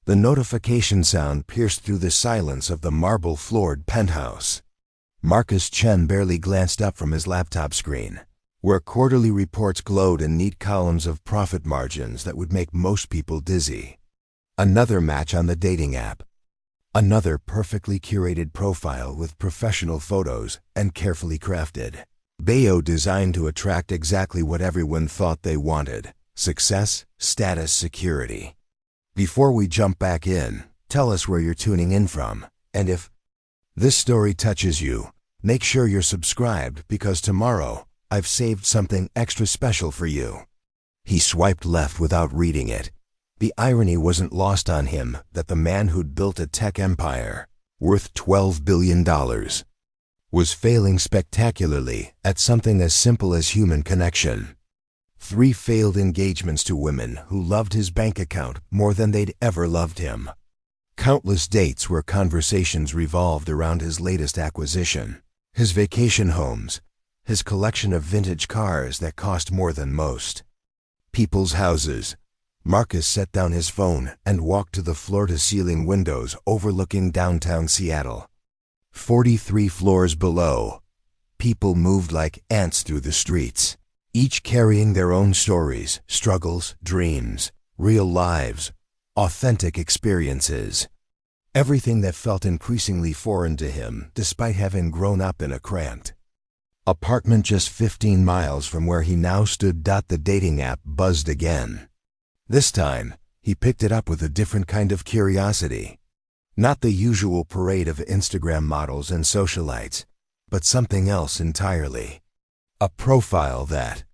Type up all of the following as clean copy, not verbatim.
The notification sound pierced through the silence of the marble-floored penthouse. Marcus Chen barely glanced up from his laptop screen, where quarterly reports glowed in neat columns of profit margins that would make most people dizzy. Another match on the dating app. Another perfectly curated profile with professional photos and carefully crafted. Bio designed to attract exactly what everyone thought they wanted: success, status, security. Before we jump back in, tell us where you're tuning in from, and if this story touches you, make sure you're subscribed because tomorrow I've saved something extra special for you. He swiped left without reading it. The irony wasn't lost on him that the man who'd built a tech empire, worth $12 billion, was failing spectacularly at something as simple as human connection. 3 failed engagements to women who loved his bank account more than they'd ever loved him. Countless dates where conversations revolved around his latest acquisition, his vacation homes, his collection of vintage cars that cost more than most. People's houses. Marcus set down his phone and walked to the floor-to-ceiling windows overlooking downtown Seattle. 43 floors below, people moved like ants through the streets, each carrying their own stories, struggles, dreams, real lives, authentic experiences. Everything that felt increasingly foreign to him despite having grown up in a cramped apartment just 15 miles from where he now stood. The dating app buzzed again. This time, he picked it up with a different kind of curiosity. Not the usual parade of Instagram models and socialites, but something else entirely. A profile that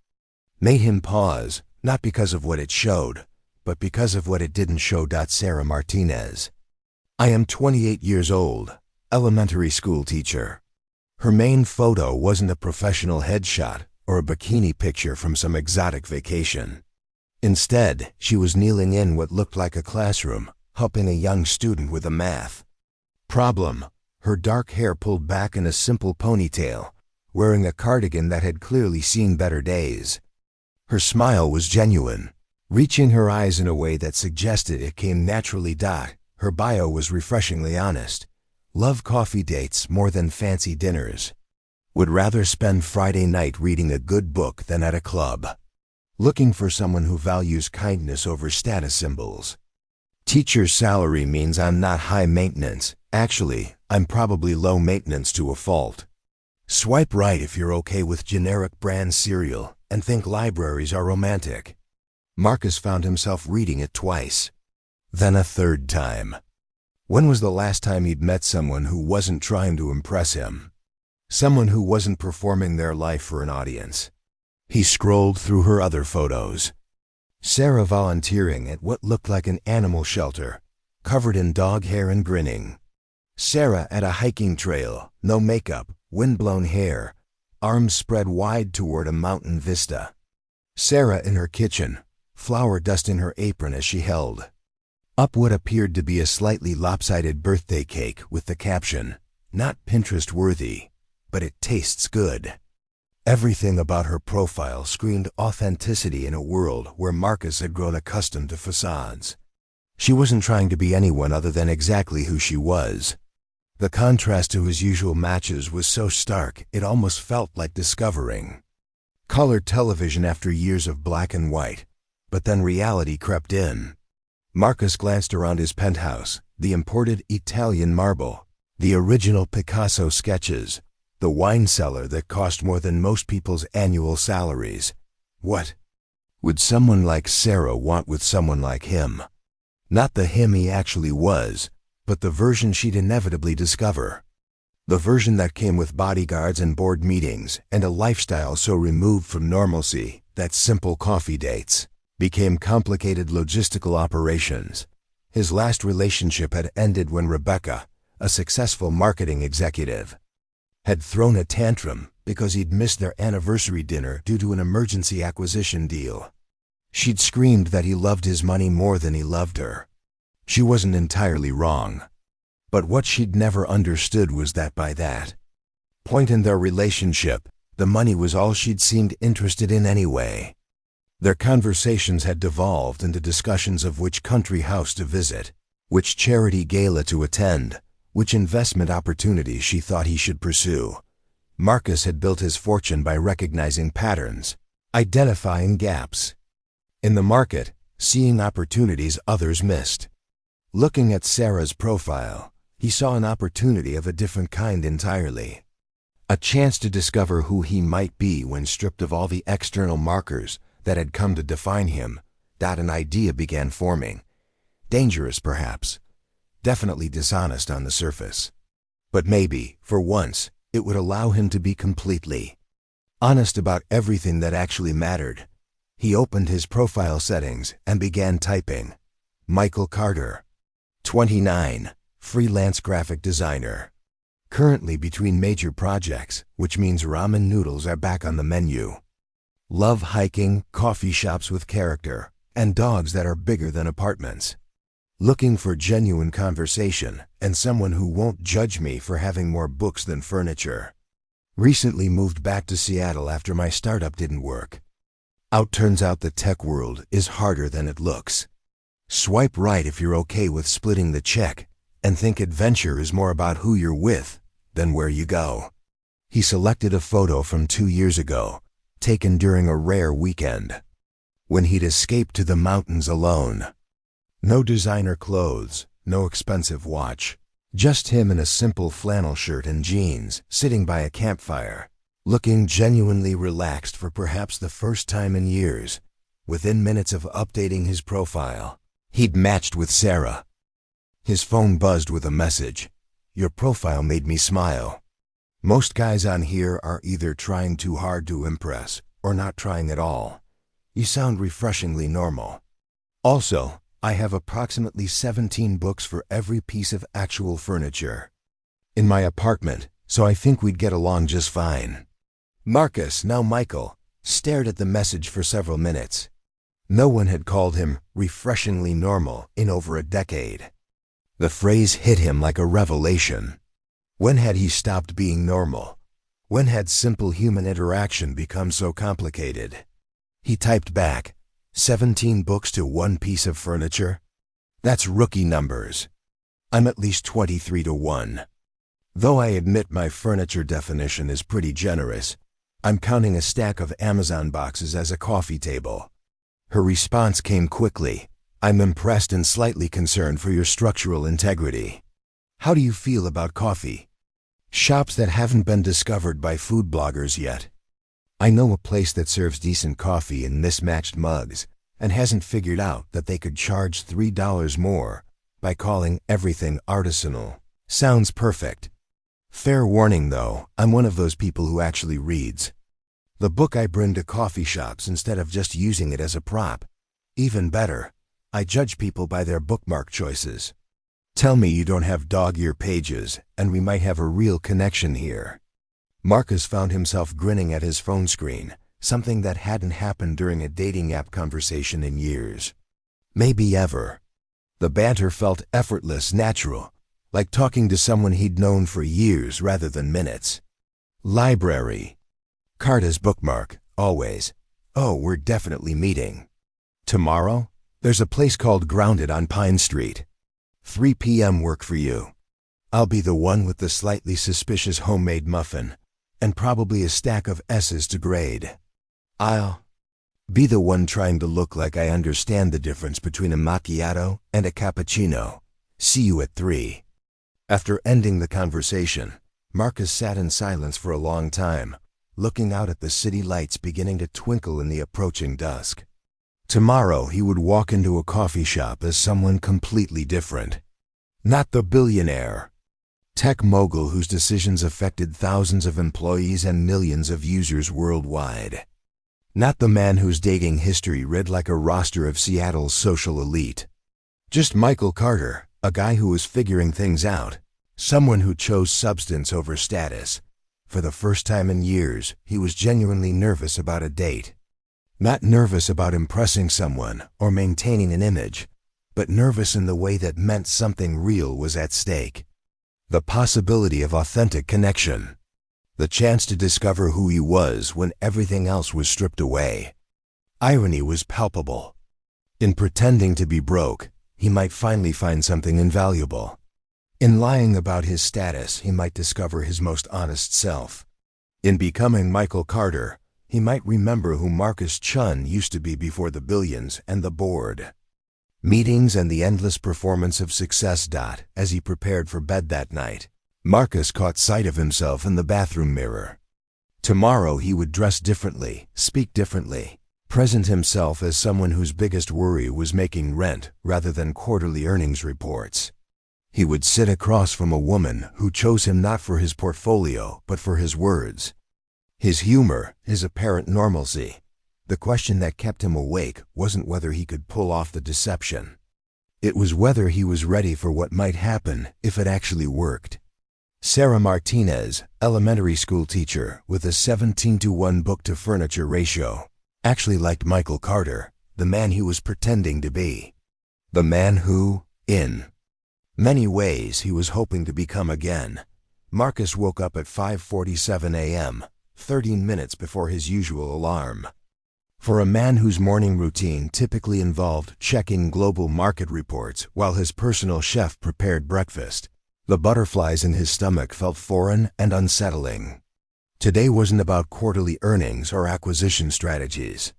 made him pause, not because of what it showed, but because of what it didn't show. Sarah Martinez. I am 28 years old, elementary school teacher. Her main photo wasn't a professional headshot or a bikini picture from some exotic vacation. Instead, she was kneeling in what looked like a classroom, helping a young student with a math problem. Her dark hair pulled back in a simple ponytail, wearing a cardigan that had clearly seen better days. Her smile was genuine, reaching her eyes in a way that suggested it came naturally. Her bio was refreshingly honest. Love coffee dates more than fancy dinners. Would rather spend Friday night reading a good book than at a club. Looking for someone who values kindness over status symbols. Teacher's salary means I'm not high maintenance. Actually, I'm probably low maintenance to a fault. Swipe right if you're okay with generic brand cereal and think libraries are romantic. Marcus found himself reading it twice. Then a third time. When was the last time he'd met someone who wasn't trying to impress him? Someone who wasn't performing their life for an audience. He scrolled through her other photos. Sarah volunteering at what looked like an animal shelter, covered in dog hair and grinning. Sarah at a hiking trail, no makeup, windblown hair, arms spread wide toward a mountain vista. Sarah in her kitchen, flour dust in her apron as she held up what appeared to be a slightly lopsided birthday cake with the caption, "Not Pinterest-worthy, but it tastes good." Everything about her profile screamed authenticity in a world where Marcus had grown accustomed to facades. She wasn't trying to be anyone other than exactly who she was. The contrast to his usual matches was so stark it almost felt like discovering color television after years of black and white. But then reality crept in. Marcus glanced around his penthouse, the imported Italian marble, the original Picasso sketches, the wine cellar that cost more than most people's annual salaries. What would someone like Sarah want with someone like him? Not the him he actually was, but the version she'd inevitably discover. The version that came with bodyguards and board meetings and a lifestyle so removed from normalcy that simple coffee dates became complicated logistical operations. His last relationship had ended when Rebecca, a successful marketing executive, had thrown a tantrum because he'd missed their anniversary dinner due to an emergency acquisition deal. She'd screamed that he loved his money more than he loved her. She wasn't entirely wrong. But what she'd never understood was that by that point in their relationship, the money was all she'd seemed interested in anyway. Their conversations had devolved into discussions of which country house to visit, which charity gala to attend, which investment opportunities she thought he should pursue. Marcus had built his fortune by recognizing patterns, identifying gaps in the market, seeing opportunities others missed. Looking at Sarah's profile, he saw an opportunity of a different kind entirely. A chance to discover who he might be when stripped of all the external markers that had come to define him. An idea began forming. Dangerous, perhaps. Definitely dishonest on the surface. But maybe, for once, it would allow him to be completely honest about everything that actually mattered. He opened his profile settings and began typing. Michael Carter, 29, freelance graphic designer. Currently between major projects, which means ramen noodles are back on the menu. Love hiking, coffee shops with character, and dogs that are bigger than apartments. Looking for genuine conversation and someone who won't judge me for having more books than furniture. Recently moved back to Seattle after my startup didn't work. Turns out the tech world is harder than it looks. Swipe right if you're okay with splitting the check and think adventure is more about who you're with than where you go. He selected a photo from 2 years ago, taken during a rare weekend, when he'd escaped to the mountains alone. No designer clothes, no expensive watch, just him in a simple flannel shirt and jeans, sitting by a campfire, looking genuinely relaxed for perhaps the first time in years. Within minutes of updating his profile, he'd matched with Sarah. His phone buzzed with a message. Your profile made me smile. Most guys on here are either trying too hard to impress or not trying at all. You sound refreshingly normal. Also, I have approximately 17 books for every piece of actual furniture in my apartment, so I think we'd get along just fine. Marcus, now Michael, stared at the message for several minutes. No one had called him refreshingly normal in over a decade. The phrase hit him like a revelation. When had he stopped being normal? When had simple human interaction become so complicated? He typed back, 17 books to one piece of furniture? That's rookie numbers. I'm at least 23 to 1. Though I admit my furniture definition is pretty generous, I'm counting a stack of Amazon boxes as a coffee table. Her response came quickly. I'm impressed and slightly concerned for your structural integrity. How do you feel about coffee shops that haven't been discovered by food bloggers yet? I know a place that serves decent coffee in mismatched mugs and hasn't figured out that they could charge $3 more by calling everything artisanal. Sounds perfect. Fair warning though, I'm one of those people who actually reads the book I bring to coffee shops instead of just using it as a prop. Even better, I judge people by their bookmark choices. Tell me you don't have dog-ear pages, and we might have a real connection here. Marcus found himself grinning at his phone screen, something that hadn't happened during a dating app conversation in years. Maybe ever. The banter felt effortless, natural, like talking to someone he'd known for years rather than minutes. Library. Carta's bookmark, always. Oh, we're definitely meeting. Tomorrow? There's a place called Grounded on Pine Street. 3 p.m. work for you. I'll be the one with the slightly suspicious homemade muffin, and probably a stack of S's to grade. I'll be the one trying to look like I understand the difference between a macchiato and a cappuccino. See you at 3. After ending the conversation, Marcus sat in silence for a long time, looking out at the city lights beginning to twinkle in the approaching dusk. Tomorrow he would walk into a coffee shop as someone completely different. Not the billionaire, tech mogul whose decisions affected thousands of employees and millions of users worldwide. Not the man whose dating history read like a roster of Seattle's social elite. Just Michael Carter, a guy who was figuring things out, someone who chose substance over status. For the first time in years, he was genuinely nervous about a date. Not nervous about impressing someone or maintaining an image, but nervous in the way that meant something real was at stake. The possibility of authentic connection. The chance to discover who he was when everything else was stripped away. Irony was palpable. In pretending to be broke, he might finally find something invaluable. In lying about his status, he might discover his most honest self. In becoming Michael Carter, he might remember who Marcus Chun used to be before the billions and the board. Meetings and the endless performance of success. As he prepared for bed that night, Marcus caught sight of himself in the bathroom mirror. Tomorrow he would dress differently, speak differently, present himself as someone whose biggest worry was making rent rather than quarterly earnings reports. He would sit across from a woman who chose him not for his portfolio but for his words, his humor, his apparent normalcy. The question that kept him awake wasn't whether he could pull off the deception. It was whether he was ready for what might happen if it actually worked. Sarah Martinez, elementary school teacher with a 17-to-1 book-to-furniture ratio, actually liked Michael Carter, the man he was pretending to be. The man who, in many ways, he was hoping to become again. Marcus woke up at 5:47 a.m., 13 minutes before his usual alarm. For a man whose morning routine typically involved checking global market reports while his personal chef prepared breakfast, the butterflies in his stomach felt foreign and unsettling. Today wasn't about quarterly earnings or acquisition strategies.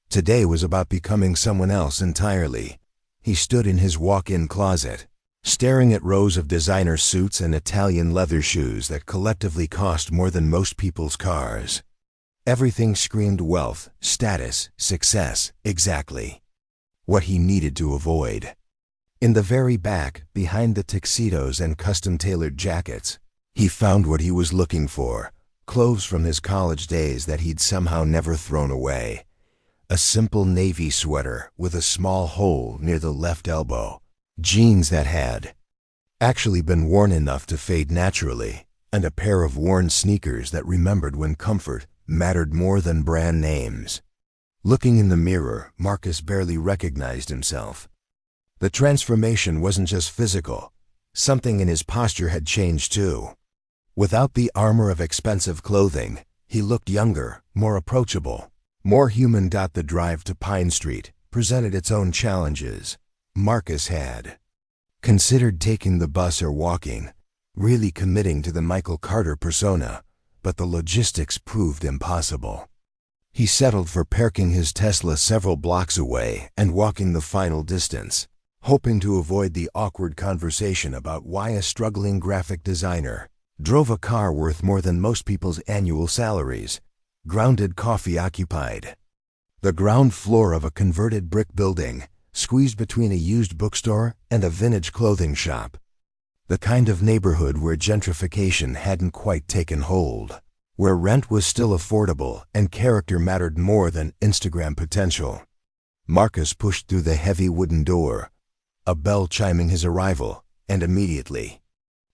Today was about becoming someone else entirely. He stood in his walk-in closet, staring at rows of designer suits and Italian leather shoes that collectively cost more than most people's cars. Everything screamed wealth, status, success, exactly what he needed to avoid. In the very back, behind the tuxedos and custom-tailored jackets, he found what he was looking for, clothes from his college days that he'd somehow never thrown away. A simple navy sweater with a small hole near the left elbow, jeans that had actually been worn enough to fade naturally, and a pair of worn sneakers that remembered when comfort mattered more than brand names. Looking in the mirror, Marcus barely recognized himself. The transformation wasn't just physical. Something in his posture had changed too. Without the armor of expensive clothing, he looked younger, more approachable, more human. The drive to Pine Street presented its own challenges. Marcus had considered taking the bus or walking, really committing to the Michael Carter persona, but the logistics proved impossible. He settled for parking his Tesla several blocks away and walking the final distance, hoping to avoid the awkward conversation about why a struggling graphic designer drove a car worth more than most people's annual salaries. Grounded coffee occupied the ground floor of a converted brick building, squeezed between a used bookstore and a vintage clothing shop. The kind of neighborhood where gentrification hadn't quite taken hold, where rent was still affordable and character mattered more than Instagram potential. Marcus pushed through the heavy wooden door, a bell chiming his arrival, and immediately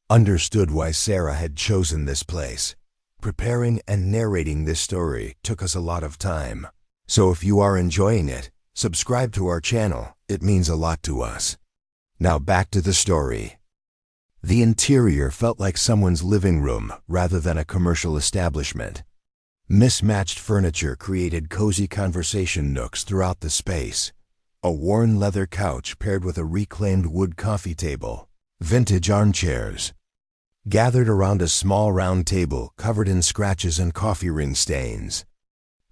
understood why Sarah had chosen this place. Preparing and narrating this story took us a lot of time, so if you are enjoying it, subscribe to our channel. It means a lot to us. Now back to the story. The interior felt like someone's living room rather than a commercial establishment. Mismatched furniture created cozy conversation nooks throughout the space. A worn leather couch paired with a reclaimed wood coffee table, vintage armchairs, gathered around a small round table covered in scratches and coffee ring stains.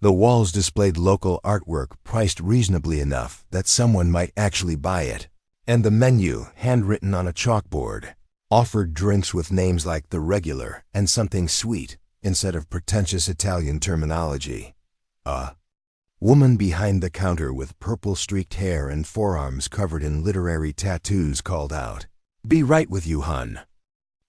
The walls displayed local artwork priced reasonably enough that someone might actually buy it, and the menu, handwritten on a chalkboard, offered drinks with names like The Regular and Something Sweet instead of pretentious Italian terminology. A woman behind the counter with purple-streaked hair and forearms covered in literary tattoos called out, "Be right with you, hun,"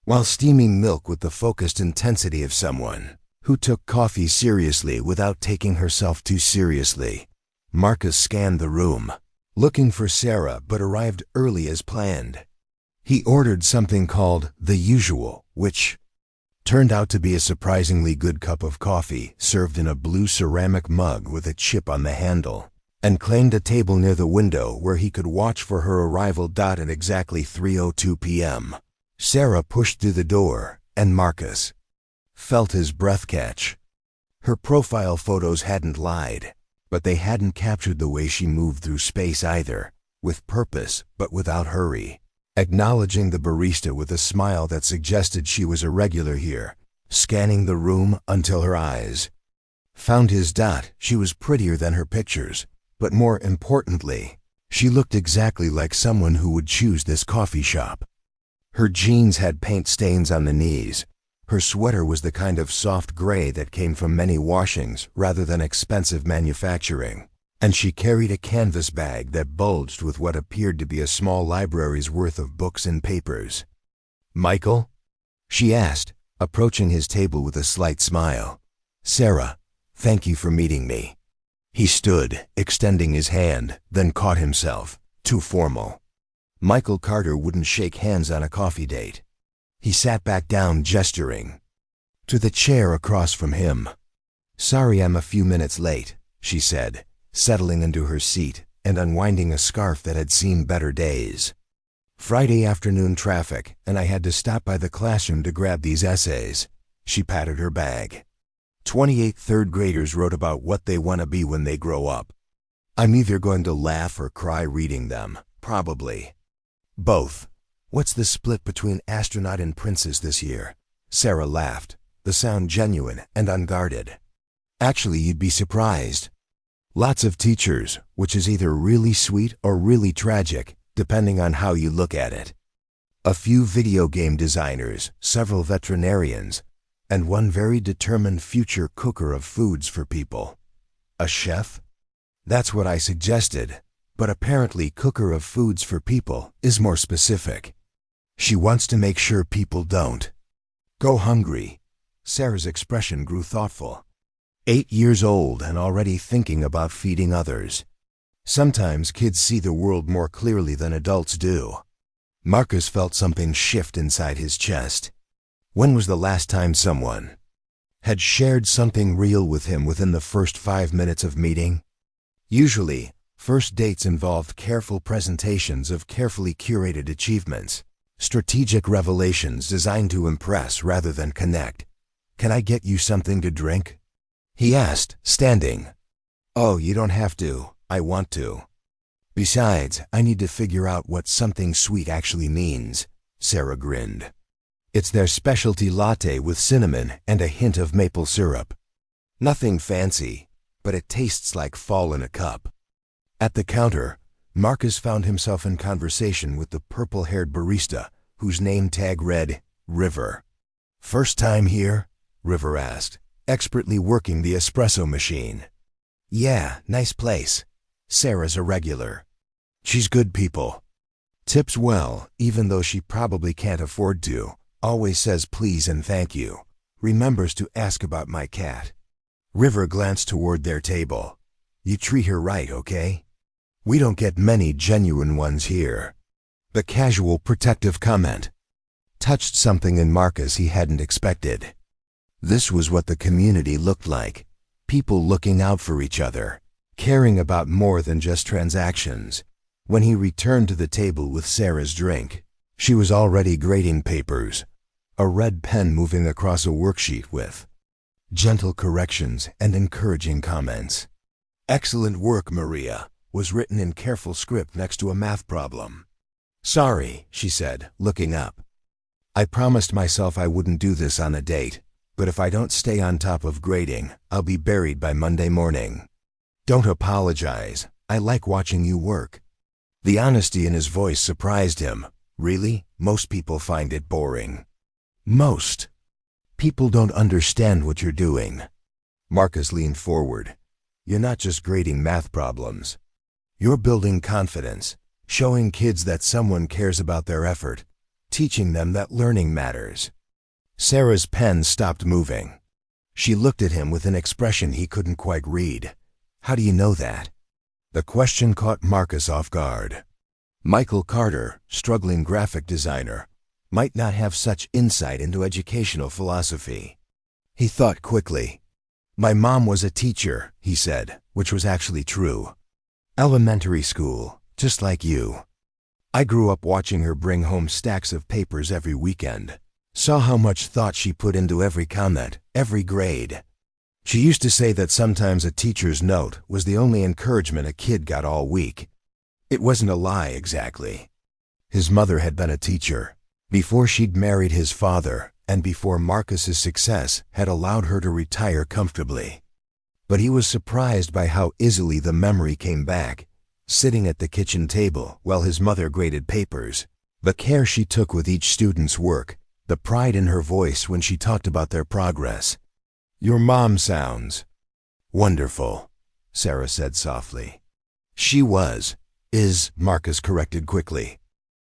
while steaming milk with the focused intensity of someone who took coffee seriously without taking herself too seriously. Marcus scanned the room, looking for Sarah, but arrived early as planned. He ordered something called The Usual, which turned out to be a surprisingly good cup of coffee served in a blue ceramic mug with a chip on the handle, and claimed a table near the window where he could watch for her arrival. At exactly 3:02 p.m., Sarah pushed through the door, and Marcus felt his breath catch. Her profile photos hadn't lied, but they hadn't captured the way she moved through space either. with purpose but without hurry, acknowledging the barista with a smile that suggested she was a regular here, scanning the room until her eyes found his dot. She was prettier than her pictures, but more importantly, she looked exactly like someone who would choose this coffee shop. Her jeans had paint stains on the knees. Her sweater was the kind of soft gray that came from many washings rather than expensive manufacturing, and she carried a canvas bag that bulged with what appeared to be a small library's worth of books and papers. "Michael?" she asked, approaching his table with a slight smile. "Sarah, thank you for meeting me." He stood, extending his hand, then caught himself. Too formal. Michael Carter wouldn't shake hands on a coffee date. He sat back down, gesturing to the chair across from him. "Sorry I'm a few minutes late," she said, settling into her seat and unwinding a scarf that had seen better days. "Friday afternoon traffic, and I had to stop by the classroom to grab these essays." She patted her bag. 28 third graders wrote about what they want to be when they grow up. I'm either going to laugh or cry reading them, probably. Both. "What's the split between astronaut and princess this year?" Sarah laughed, the sound genuine and unguarded. "Actually, you'd be surprised. Lots of teachers, which is either really sweet or really tragic, depending on how you look at it. A few video game designers, several veterinarians, and one very determined future cooker of foods for people." "A chef?" "That's what I suggested, but apparently cooker of foods for people is more specific. She wants to make sure people don't go hungry." Sarah's expression grew thoughtful. 8 years old and already thinking about feeding others. Sometimes kids see the world more clearly than adults do. Marcus felt something shift inside his chest. When was the last time someone had shared something real with him within the first 5 minutes of meeting? Usually, first dates involved careful presentations of carefully curated achievements, strategic revelations designed to impress rather than connect. "Can I get you something to drink?" he asked, standing. "Oh, you don't have to. I want to. Besides, I need to figure out what something sweet actually means." Sarah grinned. "It's their specialty latte with cinnamon and a hint of maple syrup. Nothing fancy, but it tastes like fall in a cup." At the counter, Marcus found himself in conversation with the purple-haired barista, whose name tag read River. "First time here?" River asked, expertly working the espresso machine. "Yeah, nice place. Sarah's a regular. She's good people. Tips well, even though she probably can't afford to. Always says please and thank you. Remembers to ask about my cat." River glanced toward their table. "You treat her right, okay? We don't get many genuine ones here." The casual protective comment touched something in Marcus he hadn't expected. This was what the community looked like. People looking out for each other, caring about more than just transactions. When he returned to the table with Sarah's drink, she was already grading papers, a red pen moving across a worksheet with gentle corrections and encouraging comments. "Excellent work, Maria," was written in careful script next to a math problem. "Sorry," she said, looking up. "I promised myself I wouldn't do this on a date, but if I don't stay on top of grading, I'll be buried by Monday morning." "Don't apologize. I like watching you work." The honesty in his voice surprised him. "Really? Most people find it boring." "Most people don't understand what you're doing." Marcus leaned forward. "You're not just grading math problems. You're building confidence, showing kids that someone cares about their effort, teaching them that learning matters." Sarah's pen stopped moving. She looked at him with an expression he couldn't quite read. "How do you know that?" The question caught Marcus off guard. Michael Carter, struggling graphic designer, might not have such insight into educational philosophy. He thought quickly. "My mom was a teacher," he said, which was actually true. "Elementary school, just like you. I grew up watching her bring home stacks of papers every weekend. Saw how much thought she put into every comment, every grade. She used to say that sometimes a teacher's note was the only encouragement a kid got all week." It wasn't a lie exactly. His mother had been a teacher before she'd married his father and before Marcus's success had allowed her to retire comfortably. But he was surprised by how easily the memory came back, sitting at the kitchen table while his mother graded papers, the care she took with each student's work, the pride in her voice when she talked about their progress. "Your mom sounds wonderful," Sarah said softly. "She is," Marcus corrected quickly.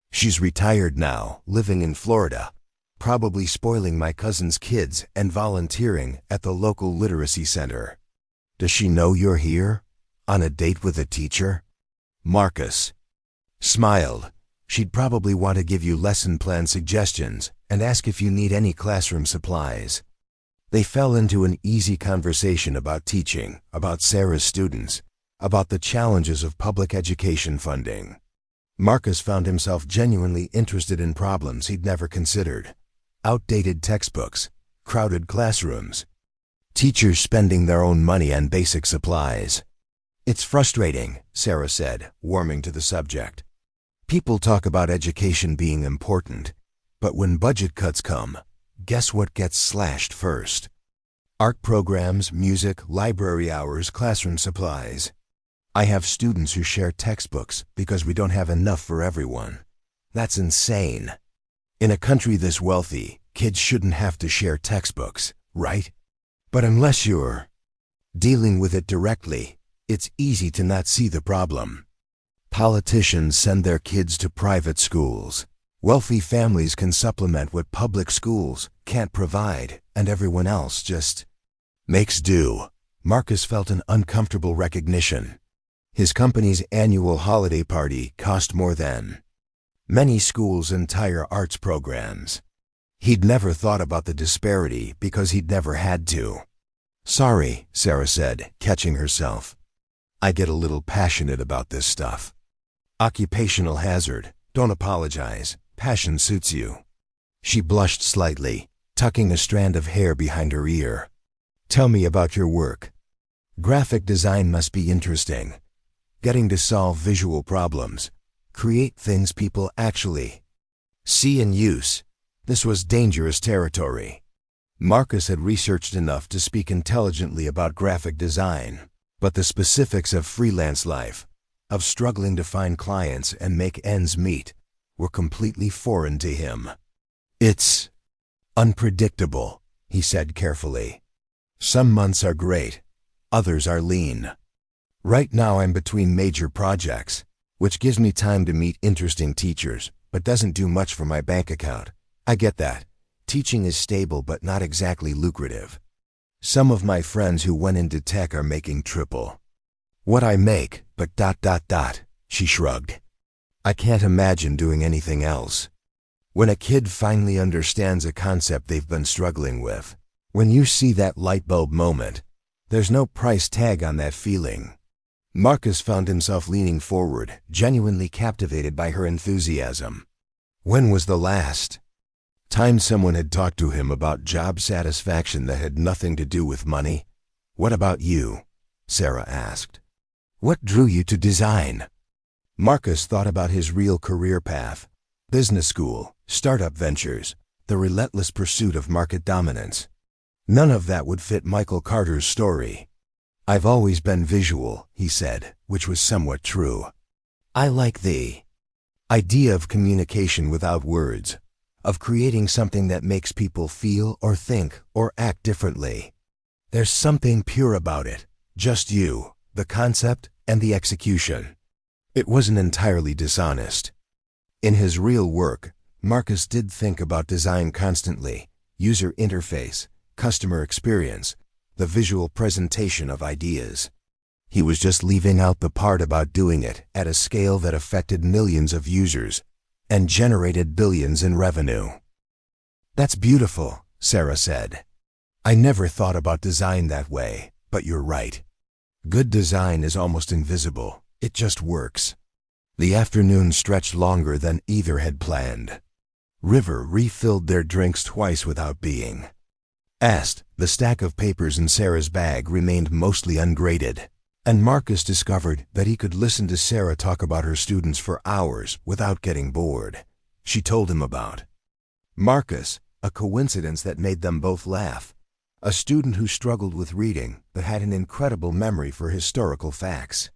"She's retired now, living in Florida, probably spoiling my cousin's kids and volunteering at the local literacy center." "Does she know you're here? On a date with a teacher?" Marcus smiled. "She'd probably want to give you lesson plan suggestions and ask if you need any classroom supplies." They fell into an easy conversation about teaching, about Sarah's students, about the challenges of public education funding. Marcus found himself genuinely interested in problems he'd never considered. Outdated textbooks, crowded classrooms, teachers spending their own money on basic supplies. "It's frustrating," Sarah said, warming to the subject. "People talk about education being important, but when budget cuts come, guess what gets slashed first? Art programs, music, library hours, classroom supplies. I have students who share textbooks because we don't have enough for everyone. That's insane. In a country this wealthy, kids shouldn't have to share textbooks, right? But unless you're dealing with it directly, it's easy to not see the problem. Politicians send their kids to private schools. Wealthy families can supplement what public schools can't provide, and everyone else just makes do." Marcus felt an uncomfortable recognition. His company's annual holiday party cost more than many schools' entire arts programs. He'd never thought about the disparity because he'd never had to. "Sorry," Sarah said, catching herself. "I get a little passionate about this stuff." "Occupational hazard. Don't apologize. Passion suits you." She blushed slightly, tucking a strand of hair behind her ear. "Tell me about your work." "Graphic design must be interesting. Getting to solve visual problems, create things people actually see in use." This was dangerous territory. Marcus had researched enough to speak intelligently about graphic design, but the specifics of freelance life, of struggling to find clients and make ends meet, were completely foreign to him. "It's unpredictable," he said carefully. "Some months are great, others are lean. Right now I'm between major projects, which gives me time to meet interesting teachers, but doesn't do much for my bank account. I get that. Teaching is stable but not exactly lucrative. Some of my friends who went into tech are making triple what I make, but ... She shrugged. "I can't imagine doing anything else." When a kid finally understands a concept they've been struggling with, when you see that light bulb moment, there's no price tag on that feeling. Marcus found himself leaning forward, genuinely captivated by her enthusiasm. When was the last time someone had talked to him about job satisfaction that had nothing to do with money? "What about you?" Sarah asked. "What drew you to design?" Marcus thought about his real career path: business school, startup ventures, the relentless pursuit of market dominance. None of that would fit Michael Carter's story. "I've always been visual," he said, which was somewhat true. "I like the idea of communication without words, of creating something that makes people feel or think or act differently. There's something pure about it, just you, the concept, and the execution." It wasn't entirely dishonest. In his real work, Marcus did think about design constantly: user interface, customer experience, the visual presentation of ideas. He was just leaving out the part about doing it at a scale that affected millions of users and generated billions in revenue. "That's beautiful," Sarah said. "I never thought about design that way, but you're right. Good design is almost invisible. It just works." The afternoon stretched longer than either had planned. River refilled their drinks twice without being asked. The stack of papers in Sarah's bag remained mostly ungraded. And Marcus discovered that he could listen to Sarah talk about her students for hours without getting bored. She told him about Marcus, a coincidence that made them both laugh, a student who struggled with reading but had an incredible memory for historical facts.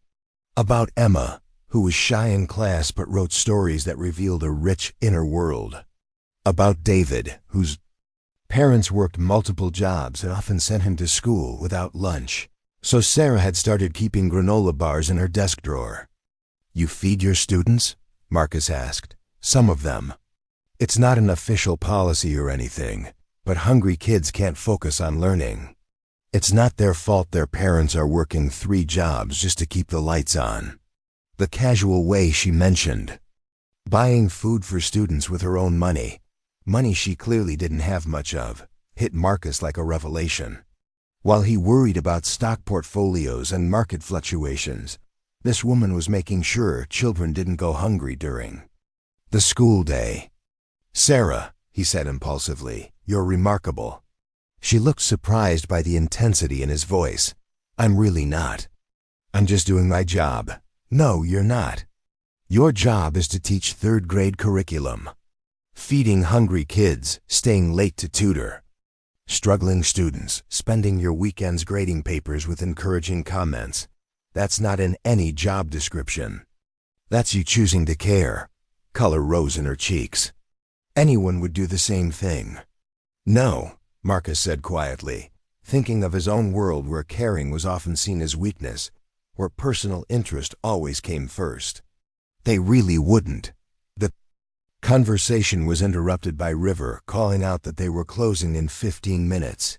About Emma, who was shy in class but wrote stories that revealed a rich inner world. About David, whose parents worked multiple jobs and often sent him to school without lunch. So Sarah had started keeping granola bars in her desk drawer. "You feed your students?" Marcus asked. "Some of them. It's not an official policy or anything, but hungry kids can't focus on learning. It's not their fault their parents are working 3 jobs just to keep the lights on." The casual way she mentioned buying food for students with her own money she clearly didn't have much of, hit Marcus like a revelation. While he worried about stock portfolios and market fluctuations, this woman was making sure children didn't go hungry during the school day. "Sarah," he said impulsively, "you're remarkable." She looked surprised by the intensity in his voice. "I'm really not. I'm just doing my job." "No, you're not. Your job is to teach 3rd grade curriculum. Feeding hungry kids, staying late to tutor, struggling students, spending your weekends grading papers with encouraging comments. That's not in any job description. That's you choosing to care." Color rose in her cheeks. "Anyone would do the same thing." "No," Marcus said quietly, thinking of his own world where caring was often seen as weakness, where personal interest always came first. "They really wouldn't." The conversation was interrupted by River calling out that they were closing in 15 minutes.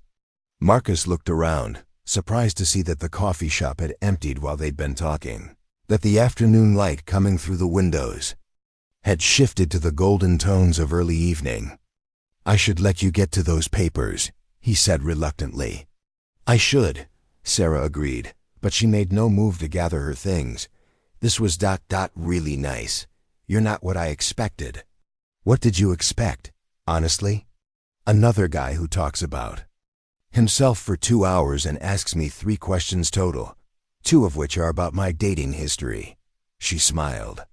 Marcus looked around, surprised to see that the coffee shop had emptied while they'd been talking, that the afternoon light coming through the windows had shifted to the golden tones of early evening. "I should let you get to those papers," he said reluctantly. "I should," Sarah agreed, but she made no move to gather her things. "This was really nice. You're not what I expected." "What did you expect, honestly?" "Another guy who talks about himself for 2 hours and asks me 3 questions total, 2 of which are about my dating history." She smiled.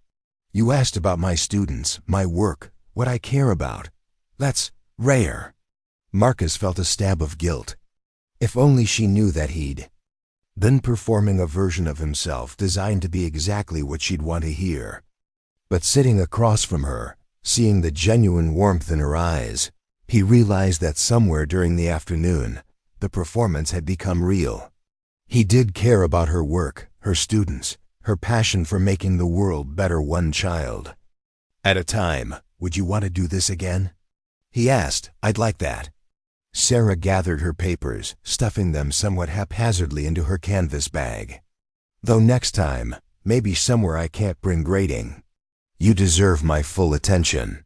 "You asked about my students, my work, what I care about. That's rare." Marcus felt a stab of guilt. If only she knew that he'd been performing a version of himself designed to be exactly what she'd want to hear. But sitting across from her, seeing the genuine warmth in her eyes, he realized that somewhere during the afternoon, the performance had become real. He did care about her work, her students, her passion for making the world better one child at a time. "Would you want to do this again?" he asked. "I'd like that." Sarah gathered her papers, stuffing them somewhat haphazardly into her canvas bag. "Though next time, maybe somewhere I can't bring grading. You deserve my full attention.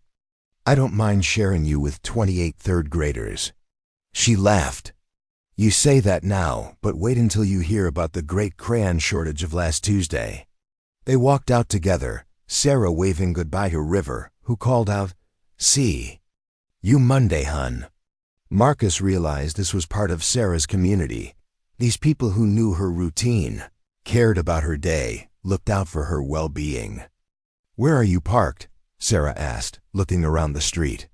I don't mind sharing you with 28 3rd graders." She laughed. "You say that now, but wait until you hear about the great crayon shortage of last Tuesday." They walked out together, Sarah waving goodbye to River, who called out, "See you Monday, hun." Marcus realized this was part of Sarah's community. These people who knew her routine, cared about her day, looked out for her well-being. "Where are you parked?" Sarah asked, looking around the street.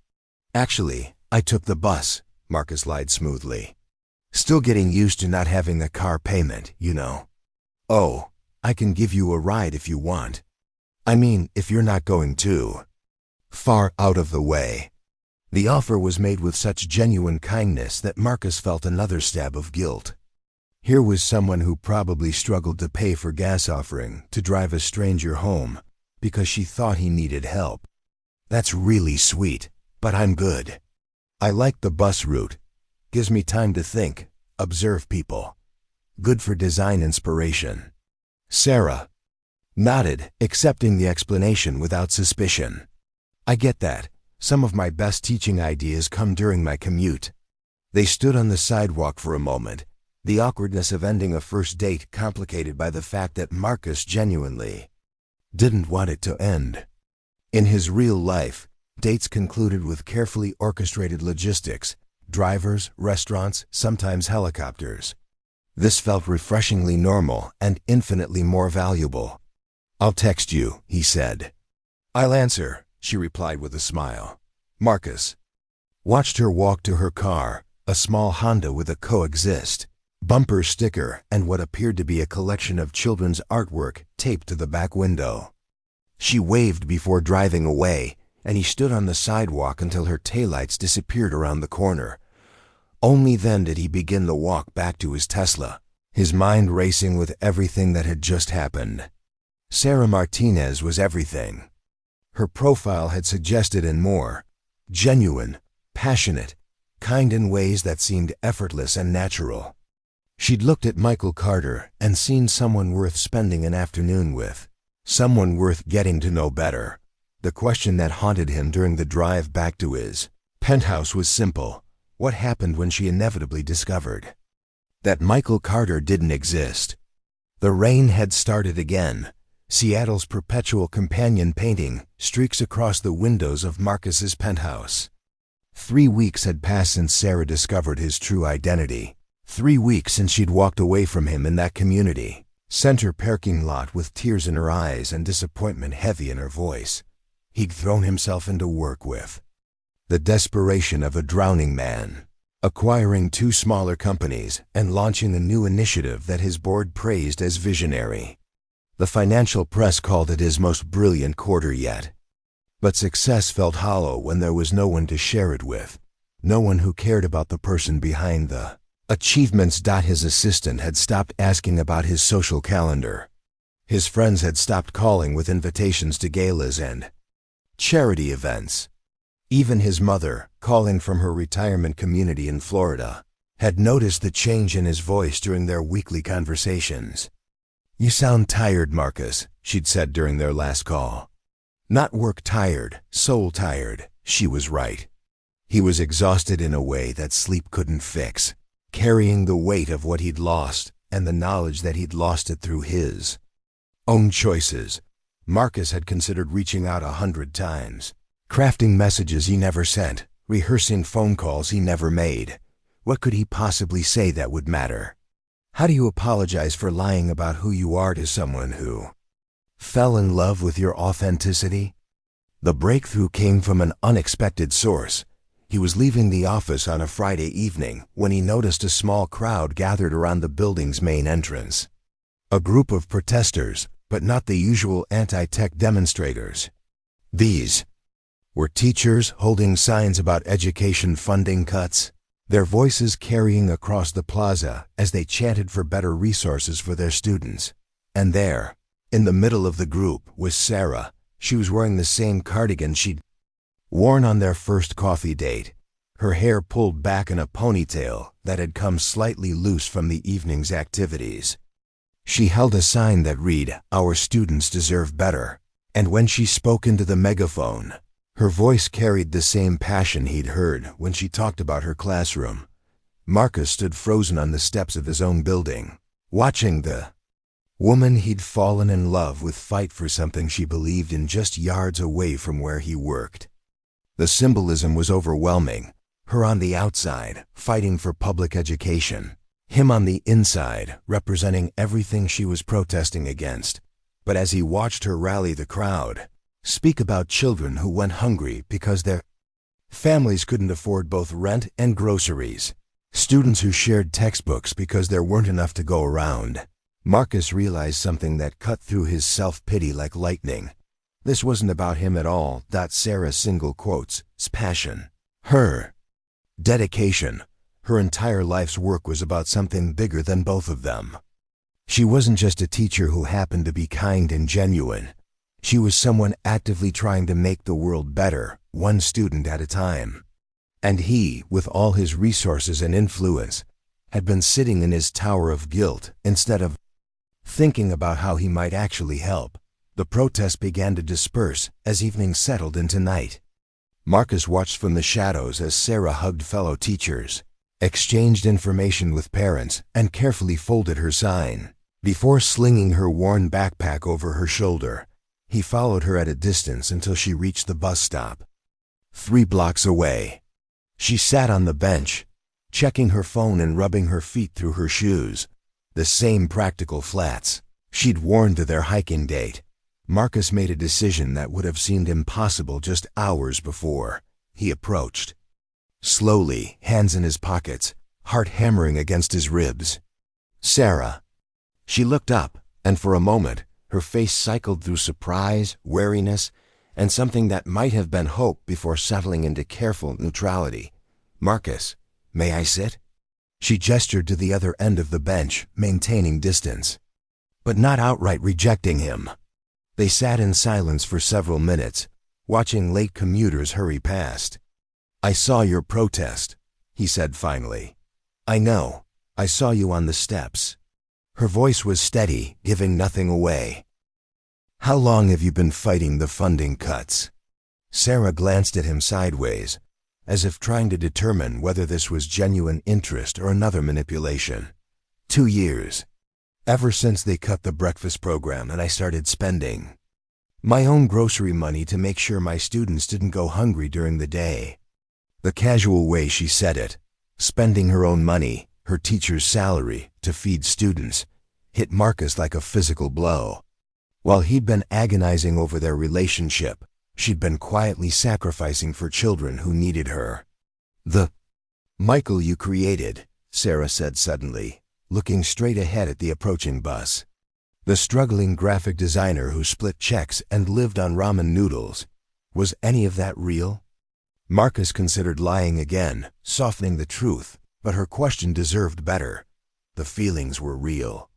"Actually, I took the bus," Marcus lied smoothly. "Still getting used to not having a car payment, you know." "Oh, I can give you a ride if you want. I mean, if you're not going too far out of the way." The offer was made with such genuine kindness that Marcus felt another stab of guilt. Here was someone who probably struggled to pay for gas offering to drive a stranger home because she thought he needed help. "That's really sweet, but I'm good. I like the bus route. Gives me time to think, observe people. Good for design inspiration." Sarah nodded, accepting the explanation without suspicion. "I get that. Some of my best teaching ideas come during my commute." They stood on the sidewalk for a moment, the awkwardness of ending a first date complicated by the fact that Marcus genuinely didn't want it to end. In his real life, dates concluded with carefully orchestrated logistics, drivers, restaurants, sometimes helicopters. This felt refreshingly normal and infinitely more valuable. "I'll text you," he said. "I'll answer," she replied with a smile. Marcus watched her walk to her car, a small Honda with a Coexist bumper sticker and what appeared to be a collection of children's artwork taped to the back window. She waved before driving away, and he stood on the sidewalk until her taillights disappeared around the corner. Only then did he begin the walk back to his Tesla, his mind racing with everything that had just happened. Sarah Martinez was everything. Her profile had suggested and more: genuine, passionate, kind in ways that seemed effortless and natural. She'd looked at Michael Carter and seen someone worth spending an afternoon with, someone worth getting to know better. The question that haunted him during the drive back to his penthouse was simple: what happened when she inevitably discovered that Michael Carter didn't exist? The rain had started again, Seattle's perpetual companion painting streaks across the windows of Marcus's penthouse. 3 weeks had passed since Sarah discovered his true identity. 3 weeks since she'd walked away from him in that community center parking lot with tears in her eyes and disappointment heavy in her voice. He'd thrown himself into work with the desperation of a drowning man, acquiring 2 smaller companies and launching a new initiative that his board praised as visionary. The financial press called it his most brilliant quarter yet. But success felt hollow when there was no one to share it with, no one who cared about the person behind the achievements. His assistant had stopped asking about his social calendar. His friends had stopped calling with invitations to galas and charity events. Even his mother, calling from her retirement community in Florida, had noticed the change in his voice during their weekly conversations. "You sound tired, Marcus," she'd said during their last call. Not work tired, soul tired. She was right. He was exhausted in a way that sleep couldn't fix, carrying the weight of what he'd lost and the knowledge that he'd lost it through his own choices. Marcus had considered reaching out 100 times, crafting messages he never sent, rehearsing phone calls he never made. What could he possibly say that would matter? How do you apologize for lying about who you are to someone who fell in love with your authenticity? The breakthrough came from an unexpected source. He was leaving the office on a Friday evening when he noticed a small crowd gathered around the building's main entrance. A group of protesters, but not the usual anti-tech demonstrators. These were teachers holding signs about education funding cuts, their voices carrying across the plaza as they chanted for better resources for their students. And there, in the middle of the group, was Sarah. She was wearing the same cardigan she'd worn on their first coffee date, her hair pulled back in a ponytail that had come slightly loose from the evening's activities. She held a sign that read, "Our students deserve better," and when she spoke into the megaphone, her voice carried the same passion he'd heard when she talked about her classroom. Marcus stood frozen on the steps of his own building, watching the woman he'd fallen in love with fight for something she believed in just yards away from where he worked. The symbolism was overwhelming. Her on the outside, fighting for public education. Him on the inside, representing everything she was protesting against. But as he watched her rally the crowd, speak about children who went hungry because their families couldn't afford both rent and groceries, students who shared textbooks because there weren't enough to go around, Marcus realized something that cut through his self-pity like lightning. This wasn't about him at all. Sarah's single quotes, passion, her dedication, her entire life's work was about something bigger than both of them. She wasn't just a teacher who happened to be kind and genuine. She was someone actively trying to make the world better, one student at a time. And he, with all his resources and influence, had been sitting in his tower of guilt instead of thinking about how he might actually help. The protests began to disperse as evening settled into night. Marcus watched from the shadows as Sarah hugged fellow teachers, exchanged information with parents, and carefully folded her sign. Before slinging her worn backpack over her shoulder, he followed her at a distance until she reached the bus stop. 3 blocks away, she sat on the bench, checking her phone and rubbing her feet through her shoes. The same practical flats she'd worn to their hiking date. Marcus made a decision that would have seemed impossible just hours before. He approached. Slowly, hands in his pockets, heart hammering against his ribs. "Sarah." She looked up, and for a moment, her face cycled through surprise, wariness, and something that might have been hope before settling into careful neutrality. "Marcus, may I sit?" She gestured to the other end of the bench, maintaining distance, but not outright rejecting him. They sat in silence for several minutes, watching late commuters hurry past. "I saw your protest," he said finally. "I know. I saw you on the steps." Her voice was steady, giving nothing away. "How long have you been fighting the funding cuts?" Sarah glanced at him sideways, as if trying to determine whether this was genuine interest or another manipulation. 2 years. Ever since they cut the breakfast program and I started spending my own grocery money to make sure my students didn't go hungry during the day. The casual way she said it, spending her own money, her teacher's salary, to feed students, hit Marcus like a physical blow. While he'd been agonizing over their relationship, she'd been quietly sacrificing for children who needed her. "The Michael you created," Sarah said suddenly, looking straight ahead at the approaching bus. "The struggling graphic designer who split checks and lived on ramen noodles. Was any of that real?" Marcus considered lying again, softening the truth, but her question deserved better. "The feelings were real.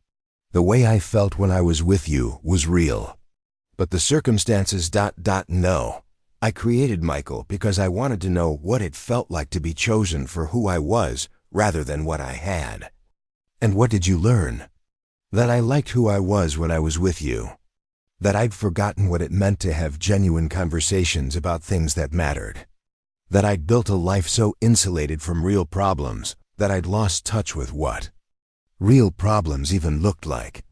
The way I felt when I was with you was real. But the circumstances... No. I created Michael because I wanted to know what it felt like to be chosen for who I was rather than what I had." "And what did you learn?" "That I liked who I was when I was with you. That I'd forgotten what it meant to have genuine conversations about things that mattered. That I'd built a life so insulated from real problems that I'd lost touch with what real problems even looked like."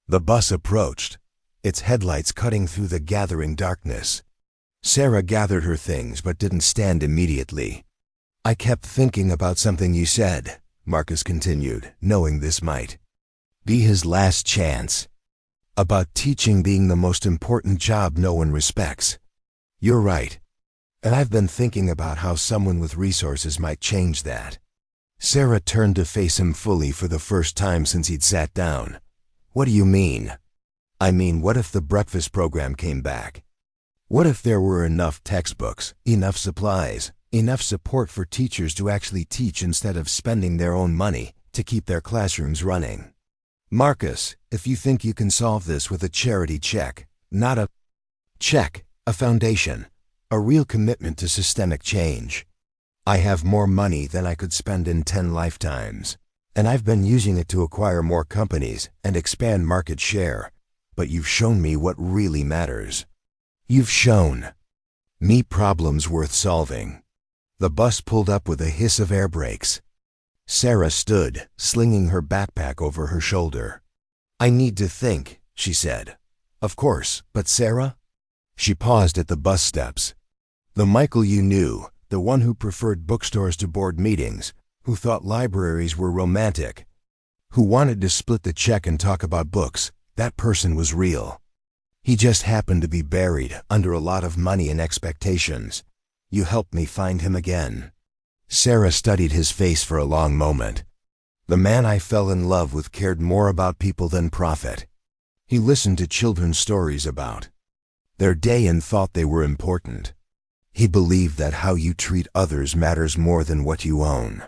The bus approached, its headlights cutting through the gathering darkness. Sarah gathered her things but didn't stand immediately. "I kept thinking about something you said," Marcus continued, knowing this might be his last chance. "About teaching being the most important job no one respects. You're right. And I've been thinking about how someone with resources might change that." Sarah turned to face him fully for the first time since he'd sat down. "What do you mean?" "I mean, what if the breakfast program came back? What if there were enough textbooks, enough supplies, enough support for teachers to actually teach instead of spending their own money to keep their classrooms running? Marcus, if you think you can solve this with a charity check, not a check, a foundation, a real commitment to systemic change. I have more money than I could spend in 10 lifetimes, and I've been using it to acquire more companies and expand market share, but you've shown me what really matters. You've shown me problems worth solving." The bus pulled up with a hiss of air brakes. Sarah stood, slinging her backpack over her shoulder. "I need to think," she said. "Of course, but Sarah?" She paused at the bus steps. "The Michael you knew, the one who preferred bookstores to board meetings, who thought libraries were romantic, who wanted to split the check and talk about books, that person was real. He just happened to be buried under a lot of money and expectations. You helped me find him again." Sarah studied his face for a long moment. "The man I fell in love with cared more about people than profit. He listened to children's stories about their day and thought they were important. He believed that how you treat others matters more than what you own.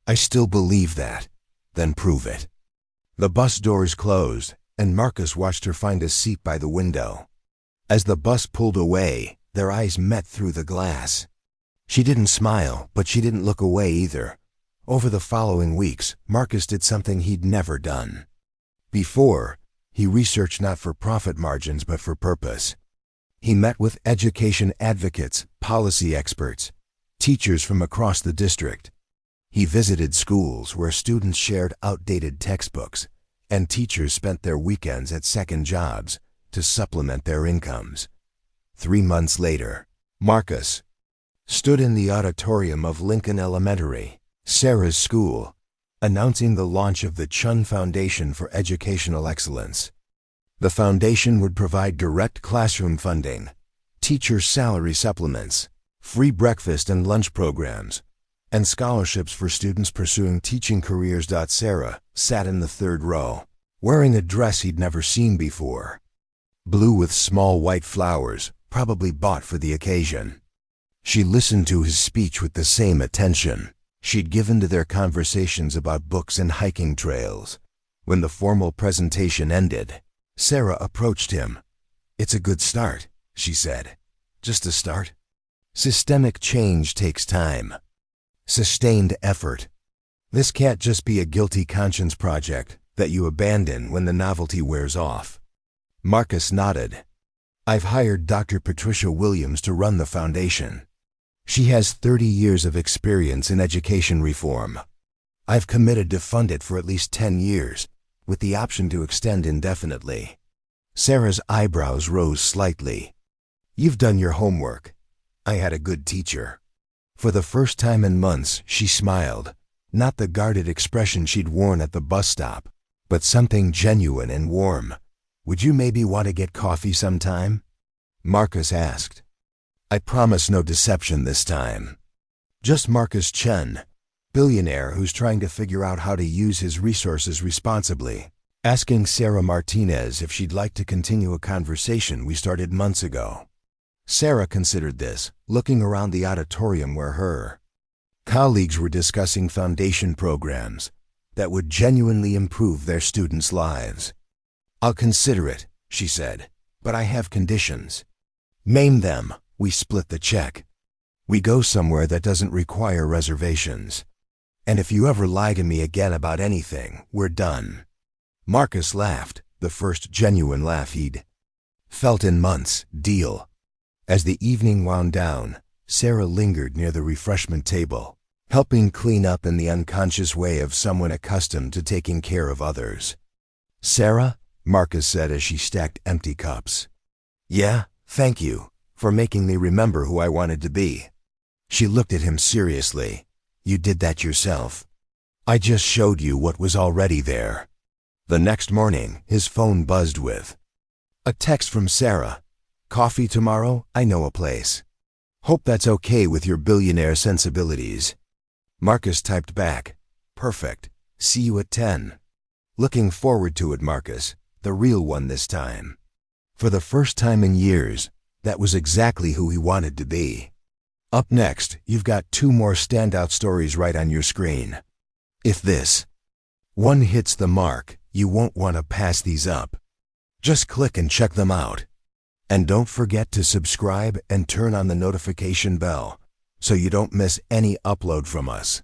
I still believe that. Then prove it." The bus doors closed, and Marcus watched her find a seat by the window. As the bus pulled away, their eyes met through the glass. She didn't smile, but she didn't look away either. Over the following weeks, Marcus did something he'd never done before. He researched not for profit margins but for purpose. He met with education advocates, policy experts, teachers from across the district. He visited schools where students shared outdated textbooks, and teachers spent their weekends at second jobs to supplement their incomes. 3 months later, Marcus stood in the auditorium of Lincoln Elementary, Sarah's school, announcing the launch of the Chun Foundation for Educational Excellence. The foundation would provide direct classroom funding, teacher salary supplements, free breakfast and lunch programs, and scholarships for students pursuing teaching careers. Sarah sat in the third row, wearing a dress he'd never seen before. Blue with small white flowers, probably bought for the occasion. She listened to his speech with the same attention she'd given to their conversations about books and hiking trails. When the formal presentation ended, Sarah approached him. "It's a good start," she said. "Just a start." Systemic change takes time. Sustained effort. This can't just be a guilty conscience project that you abandon when the novelty wears off. Marcus nodded. "I've hired Dr. Patricia Williams to run the foundation. She has 30 years of experience in education reform. I've committed to fund it for at least 10 years, with the option to extend indefinitely." Sarah's eyebrows rose slightly. "You've done your homework. I had a good teacher." For the first time in months, she smiled, not the guarded expression she'd worn at the bus stop, but something genuine and warm. "Would you maybe want to get coffee sometime?" Marcus asked. "I promise no deception this time. Just Marcus Chen, billionaire who's trying to figure out how to use his resources responsibly, asking Sarah Martinez if she'd like to continue a conversation we started months ago." Sarah considered this, looking around the auditorium where her colleagues were discussing foundation programs that would genuinely improve their students' lives. "I'll consider it," she said, "but I have conditions." "Name them." "We split the check. We go somewhere that doesn't require reservations. And if you ever lie to me again about anything, we're done." Marcus laughed, the first genuine laugh he'd felt in months. "Deal." As the evening wound down, Sarah lingered near the refreshment table, helping clean up in the unconscious way of someone accustomed to taking care of others. "Sarah," Marcus said as she stacked empty cups. "Yeah, thank you for making me remember who I wanted to be." She looked at him seriously. "You did that yourself. I just showed you what was already there." The next morning, his phone buzzed with a text from Sarah. "Coffee tomorrow? I know a place. Hope that's okay with your billionaire sensibilities." Marcus typed back, "Perfect. See you at 10. Looking forward to it, Marcus. The real one this time." For the first time in years, that was exactly who he wanted to be. Up next, you've got 2 more standout stories right on your screen. If this one hits the mark, you won't want to pass these up. Just click and check them out. And don't forget to subscribe and turn on the notification bell so you don't miss any upload from us.